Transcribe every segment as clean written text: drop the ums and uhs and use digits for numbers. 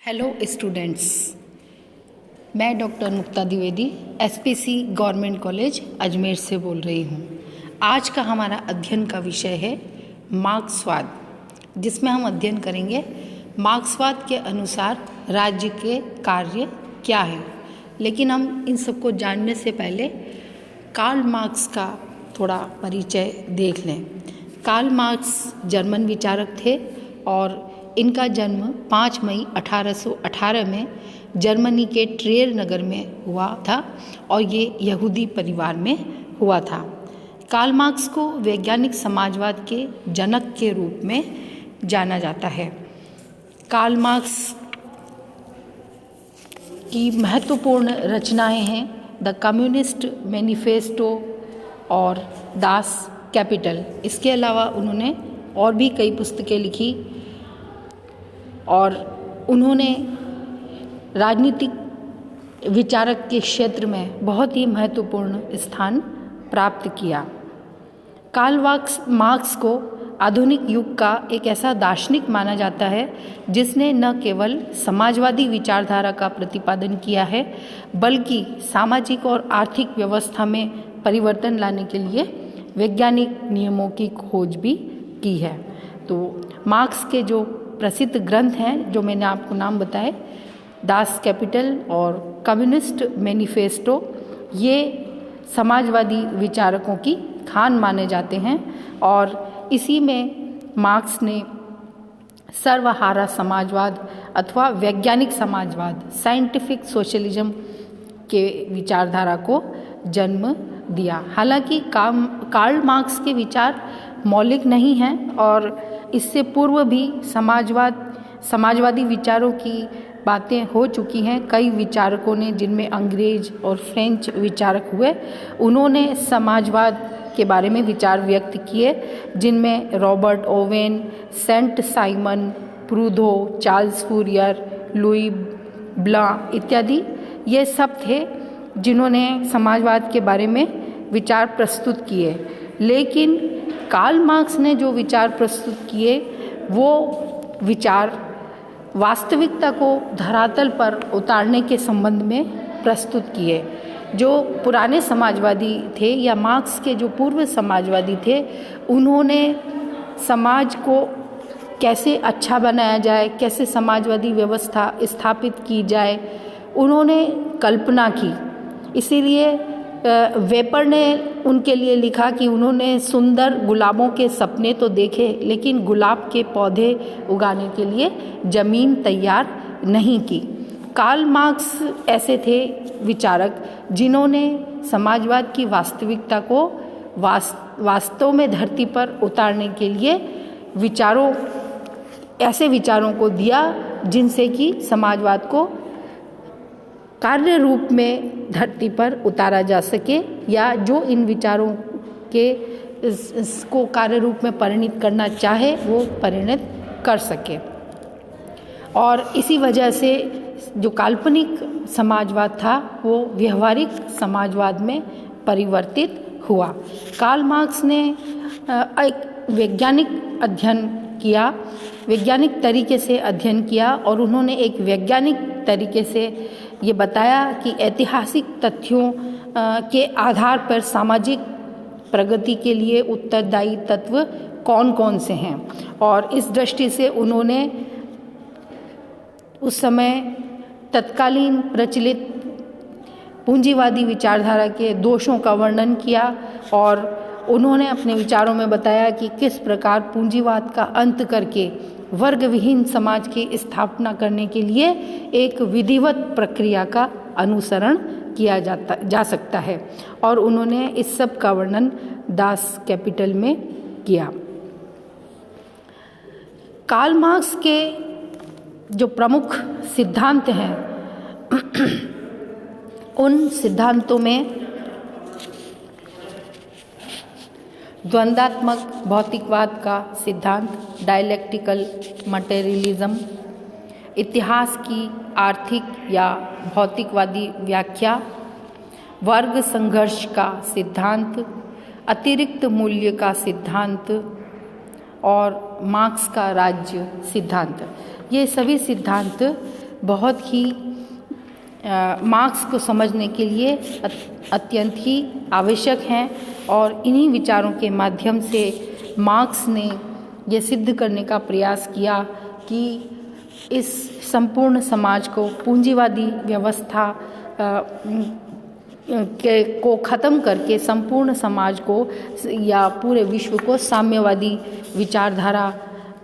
Hello students, मैं doctor Mukta Dwivedi SPC government college Ajmer से बोल रही हूँ। आज का हमारा अध्ययन का विषय है मार्क्सवाद, जिसमें हम अध्ययन करेंगे मार्क्सवाद के अनुसार राज्य के कार्य क्या है। लेकिन हम इन सबको जानने से पहले कार्ल मार्क्स का थोड़ा परिचय देख लें। कार्ल मार्क्स जर्मन विचारक थे और इनका जन्म 5 मई 1818 में जर्मनी के ट्रेर नगर में हुआ था और ये यहूदी परिवार में हुआ था। कार्ल मार्क्स को वैज्ञानिक समाजवाद के जनक के रूप में जाना जाता है। कार्ल मार्क्स की महत्वपूर्ण रचनाएं हैं द कम्युनिस्ट मैनिफेस्टो और दास कैपिटल। इसके अलावा उन्होंने और भी कई पुस्तकें लिखी और उन्होंने राजनीतिक विचारक के क्षेत्र में बहुत ही महत्वपूर्ण स्थान प्राप्त किया। कार्ल मार्क्स को आधुनिक युग का एक ऐसा दार्शनिक माना जाता है जिसने न केवल समाजवादी विचारधारा का प्रतिपादन किया है, बल्कि सामाजिक और आर्थिक व्यवस्था में परिवर्तन लाने के लिए वैज्ञानिक नियमों की खोज भी की है। तो मार्क्स के जो प्रसिद्ध ग्रंथ हैं, जो मैंने आपको नाम बताए, दास कैपिटल और कम्युनिस्ट मैनिफेस्टो, ये समाजवादी विचारकों की खान माने जाते हैं और इसी में मार्क्स ने सर्वहारा समाजवाद अथवा वैज्ञानिक समाजवाद, साइंटिफिक सोशलिज्म के विचारधारा को जन्म दिया। हालांकि कार्ल मार्क्स के विचार मौलिक नहीं हैं और इससे पूर्व भी समाजवादी विचारों की बातें हो चुकी हैं। कई विचारकों ने, जिनमें अंग्रेज और फ्रेंच विचारक हुए, उन्होंने समाजवाद के बारे में विचार व्यक्त किए, जिनमें Robert Owen, Saint Simon, Proudhon, Charles Fourier, Louis Blanc इत्यादि ये सब थे जिन्होंने समाजवाद के बारे में विचार प्रस्तुत किए। लेकिन कार्ल मार्क्स ने जो विचार प्रस्तुत किए वो विचार वास्तविकता को धरातल पर उतारने के संबंध में प्रस्तुत किए। जो पुराने समाजवादी थे या मार्क्स के जो पूर्व समाजवादी थे, उन्होंने समाज को कैसे अच्छा बनाया जाए, कैसे समाजवादी व्यवस्था स्थापित की जाए, उन्होंने कल्पना की। इसीलिए वेपर ने उनके लिए लिखा कि उन्होंने सुंदर गुलाबों के सपने तो देखे, लेकिन गुलाब के पौधे उगाने के लिए ज़मीन तैयार नहीं की। कार्ल मार्क्स ऐसे थे विचारक जिन्होंने समाजवाद की वास्तविकता को वास्तव में धरती पर उतारने के लिए ऐसे विचारों को दिया जिनसे कि समाजवाद को कार्य रूप में धरती पर उतारा जा सके, या जो इन विचारों के इसको कार्य रूप में परिणित करना चाहे वो परिणित कर सके। और इसी वजह से जो काल्पनिक समाजवाद था वो व्यवहारिक समाजवाद में परिवर्तित हुआ। कार्ल मार्क्स ने एक वैज्ञानिक तरीके से अध्ययन किया और उन्होंने एक वैज्ञानिक तरीके से ये बताया कि ऐतिहासिक तथ्यों के आधार पर सामाजिक प्रगति के लिए उत्तरदायी तत्व कौन कौन से हैं। और इस दृष्टि से उन्होंने उस समय तत्कालीन प्रचलित पूंजीवादी विचारधारा के दोषों का वर्णन किया और उन्होंने अपने विचारों में बताया कि किस प्रकार पूंजीवाद का अंत करके वर्ग विहीन समाज की स्थापना करने के लिए एक विधिवत प्रक्रिया का अनुसरण किया जा सकता है। और उन्होंने इस सब का वर्णन दास कैपिटल में किया। कार्ल मार्क्स के जो प्रमुख सिद्धांत हैं उन सिद्धांतों में द्वंद्वात्मक भौतिकवाद का सिद्धांत, डायलेक्टिकल मटेरियलिज्म, इतिहास की आर्थिक या भौतिकवादी व्याख्या, वर्ग संघर्ष का सिद्धांत, अतिरिक्त मूल्य का सिद्धांत और मार्क्स का राज्य सिद्धांत, ये सभी सिद्धांत बहुत ही मार्क्स को समझने के लिए अत्यंत ही आवश्यक हैं और इन्हीं विचारों के माध्यम से मार्क्स ने ये सिद्ध करने का प्रयास किया कि इस संपूर्ण समाज को पूंजीवादी व्यवस्था को ख़त्म करके संपूर्ण समाज को या पूरे विश्व को साम्यवादी विचारधारा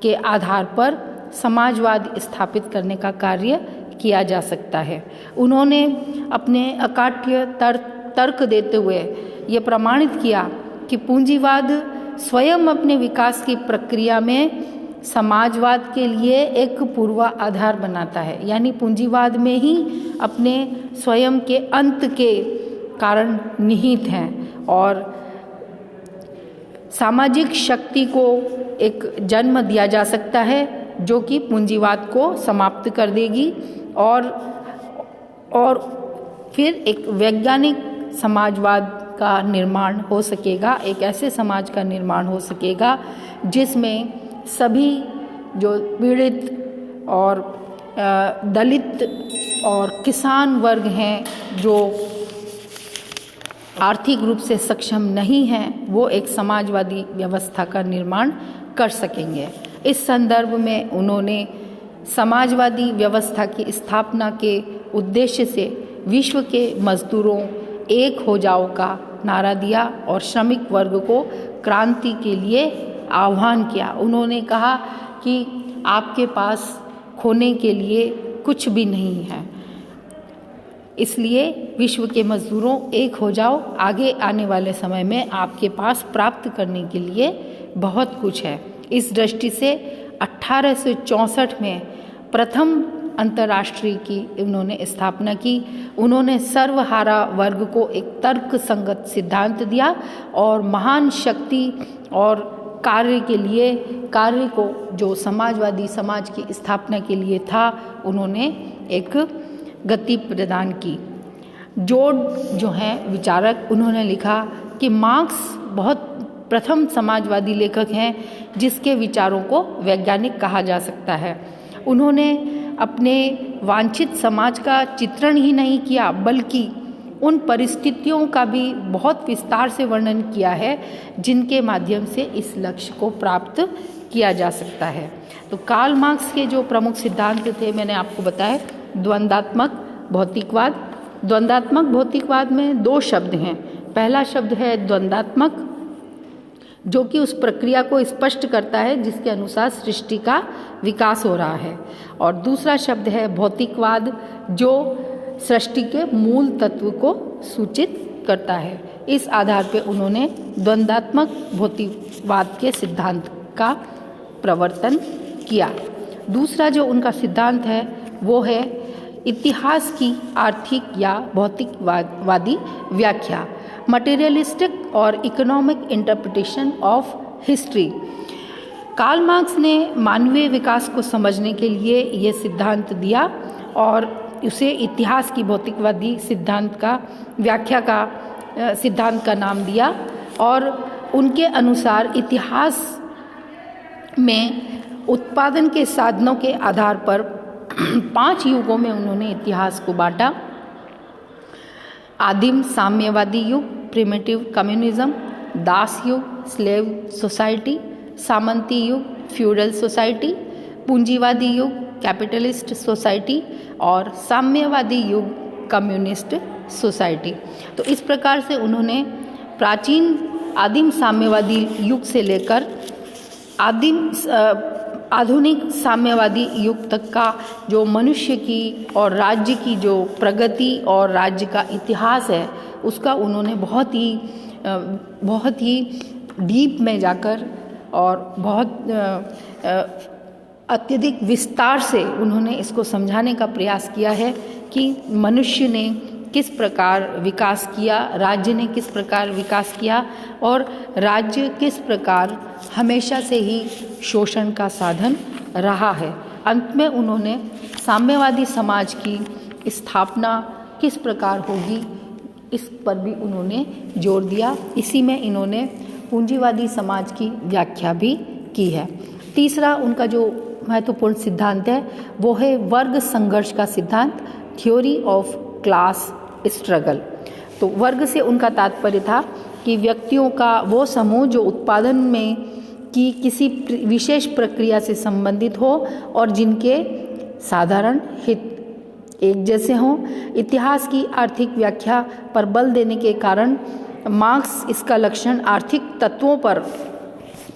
के आधार पर समाजवाद स्थापित करने का कार्य किया जा सकता है। उन्होंने अपने अकाट्य तर्क देते हुए ये प्रमाणित किया कि पूंजीवाद स्वयं अपने विकास की प्रक्रिया में समाजवाद के लिए एक पूर्वाधार बनाता है, यानी पूंजीवाद में ही अपने स्वयं के अंत के कारण निहित हैं और सामाजिक शक्ति को एक जन्म दिया जा सकता है जो कि पूंजीवाद को समाप्त कर देगी और फिर एक वैज्ञानिक समाजवाद का निर्माण हो सकेगा, एक ऐसे समाज का निर्माण हो सकेगा जिसमें सभी जो पीड़ित और दलित और किसान वर्ग हैं जो आर्थिक रूप से सक्षम नहीं हैं, वो एक समाजवादी व्यवस्था का निर्माण कर सकेंगे। इस संदर्भ में उन्होंने समाजवादी व्यवस्था की स्थापना के उद्देश्य से विश्व के मजदूरों एक हो जाओ का नारा दिया और श्रमिक वर्ग को क्रांति के लिए आह्वान किया। उन्होंने कहा कि आपके पास खोने के लिए कुछ भी नहीं है, इसलिए विश्व के मजदूरों एक हो जाओ, आगे आने वाले समय में आपके पास प्राप्त करने के लिए बहुत कुछ है। इस दृष्टि से 1864 में प्रथम अंतर्राष्ट्रीय की उन्होंने स्थापना की। उन्होंने सर्वहारा वर्ग को एक तर्क संगत सिद्धांत दिया और महान शक्ति और कार्य को जो समाजवादी समाज की स्थापना के लिए था, उन्होंने एक गति प्रदान की। जोड जो हैं विचारक, उन्होंने लिखा कि मार्क्स बहुत प्रथम समाजवादी लेखक हैं जिसके विचारों को वैज्ञानिक कहा जा सकता है। उन्होंने अपने वांछित समाज का चित्रण ही नहीं किया बल्कि उन परिस्थितियों का भी बहुत विस्तार से वर्णन किया है जिनके माध्यम से इस लक्ष्य को प्राप्त किया जा सकता है। तो कार्ल मार्क्स के जो प्रमुख सिद्धांत थे मैंने आपको बताया, द्वंदात्मक भौतिकवाद। द्वंदात्मक भौतिकवाद में दो शब्द हैं। पहला शब्द है द्वंदात्मक, जो कि उस प्रक्रिया को स्पष्ट करता है जिसके अनुसार सृष्टि का विकास हो रहा है, और दूसरा शब्द है भौतिकवाद, जो सृष्टि के मूल तत्व को सूचित करता है। इस आधार पर उन्होंने द्वंदात्मक भौतिकवाद के सिद्धांत का प्रवर्तन किया। दूसरा जो उनका सिद्धांत है वो है इतिहास की आर्थिक या भौतिकवादी व्याख्या, मटेरियलिस्टिक और economic interpretation of history. Karl Marx ने मानवीय विकास को समझने के लिए ये सिद्धांत दिया और उसे इतिहास की भौतिकवादी सिद्धांत का व्याख्या का सिद्धांत का नाम दिया, और उनके अनुसार इतिहास में उत्पादन के साधनों के आधार पर 5 युगों में उन्होंने इतिहास को बांटा। आदिम साम्यवादी युग, प्रिमिटिव कम्युनिज्म, दास युग, स्लेव सोसाइटी, सामंती युग, फ्यूडल सोसाइटी, पूंजीवादी युग, कैपिटलिस्ट सोसाइटी, और साम्यवादी युग, कम्युनिस्ट सोसाइटी। तो इस प्रकार से उन्होंने प्राचीन आदिम साम्यवादी युग से लेकर आधुनिक साम्यवादी युग तक का जो मनुष्य की और राज्य की जो प्रगति और राज्य का इतिहास है, उसका उन्होंने बहुत ही डीप में जाकर और बहुत अत्यधिक विस्तार से उन्होंने इसको समझाने का प्रयास किया है कि मनुष्य ने किस प्रकार विकास किया, राज्य ने किस प्रकार विकास किया, और राज्य किस प्रकार हमेशा से ही शोषण का साधन रहा है। अंत में उन्होंने साम्यवादी समाज की स्थापना किस प्रकार होगी, इस पर भी उन्होंने जोर दिया। इसी में इन्होंने पूंजीवादी समाज की व्याख्या भी की है। तीसरा उनका जो महत्वपूर्ण सिद्धांत है वो है वर्ग संघर्ष का सिद्धांत, थ्योरी ऑफ क्लास स्ट्रगल। तो वर्ग से उनका तात्पर्य था कि व्यक्तियों का वो समूह जो उत्पादन में की किसी विशेष प्रक्रिया से संबंधित हो और जिनके साधारण हित एक जैसे हों। इतिहास की आर्थिक व्याख्या पर बल देने के कारण मार्क्स इसका लक्षण आर्थिक तत्वों पर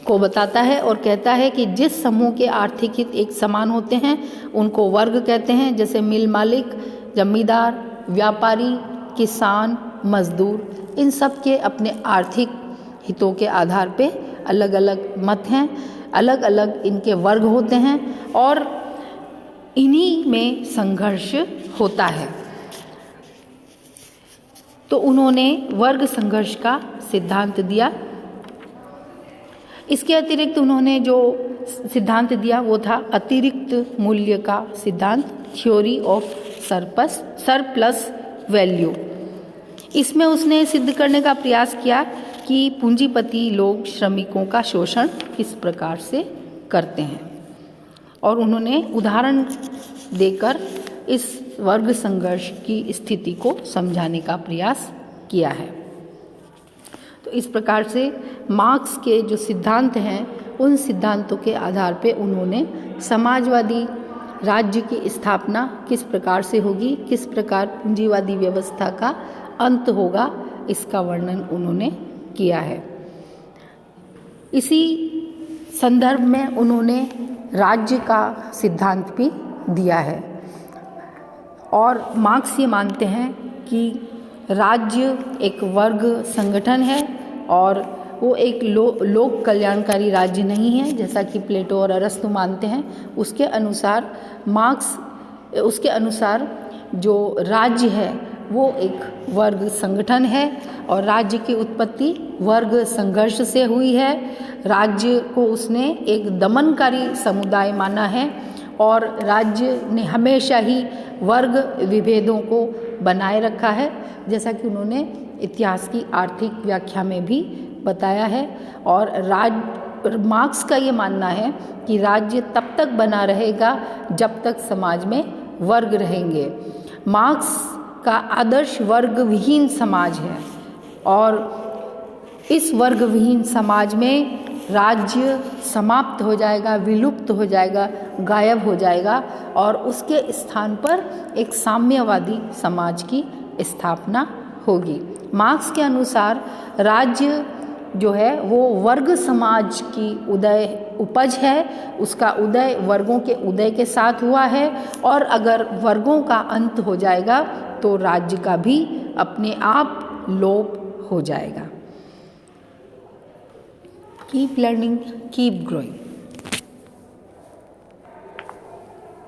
को बताता है और कहता है कि जिस समूह के आर्थिक हित एक समान होते हैं उनको वर्ग कहते हैं, जैसे मिल मालिक, जमींदार, व्यापारी, किसान, मजदूर। इन सब के अपने आर्थिक हितों के आधार पे अलग अलग मत हैं, अलग अलग इनके वर्ग होते हैं और इन्हीं में संघर्ष होता है। तो उन्होंने वर्ग संघर्ष का सिद्धांत दिया। इसके अतिरिक्त उन्होंने जो सिद्धांत दिया वो था अतिरिक्त मूल्य का सिद्धांत, थ्योरी ऑफ सरप्लस वैल्यू। इसमें उसने सिद्ध करने का प्रयास किया कि पूंजीपति लोग श्रमिकों का शोषण किस प्रकार से करते हैं और उन्होंने उदाहरण देकर इस वर्ग संघर्ष की स्थिति को समझाने का प्रयास किया है। तो इस प्रकार से मार्क्स के जो सिद्धांत हैं उन सिद्धांतों के आधार पे उन्होंने समाजवादी राज्य की स्थापना किस प्रकार से होगी, किस प्रकार पूंजीवादी व्यवस्था का अंत होगा, इसका वर्णन उन्होंने किया है। इसी संदर्भ में उन्होंने राज्य का सिद्धांत भी दिया है और मार्क्स ये मानते हैं कि राज्य एक वर्ग संगठन है और वो एक लोक कल्याणकारी राज्य नहीं है जैसा कि प्लेटो और अरस्तु मानते हैं। उसके अनुसार जो राज्य है वो एक वर्ग संगठन है और राज्य की उत्पत्ति वर्ग संघर्ष से हुई है। राज्य को उसने एक दमनकारी समुदाय माना है और राज्य ने हमेशा ही वर्ग विभेदों को बनाए रखा है, जैसा कि उन्होंने इतिहास की आर्थिक व्याख्या में भी बताया है। और मार्क्स का ये मानना है कि राज्य तब तक बना रहेगा जब तक समाज में वर्ग रहेंगे। मार्क्स का आदर्श वर्ग विहीन समाज है और इस वर्ग विहीन समाज में राज्य समाप्त हो जाएगा, विलुप्त हो जाएगा, गायब हो जाएगा और उसके स्थान पर एक साम्यवादी समाज की स्थापना होगी। मार्क्स के अनुसार राज्य जो है वो वर्ग समाज की उपज है, उसका उदय वर्गों के उदय के साथ हुआ है और अगर वर्गों का अंत हो जाएगा तो राज्य का भी अपने आप लोप हो जाएगा। Keep learning, keep growing.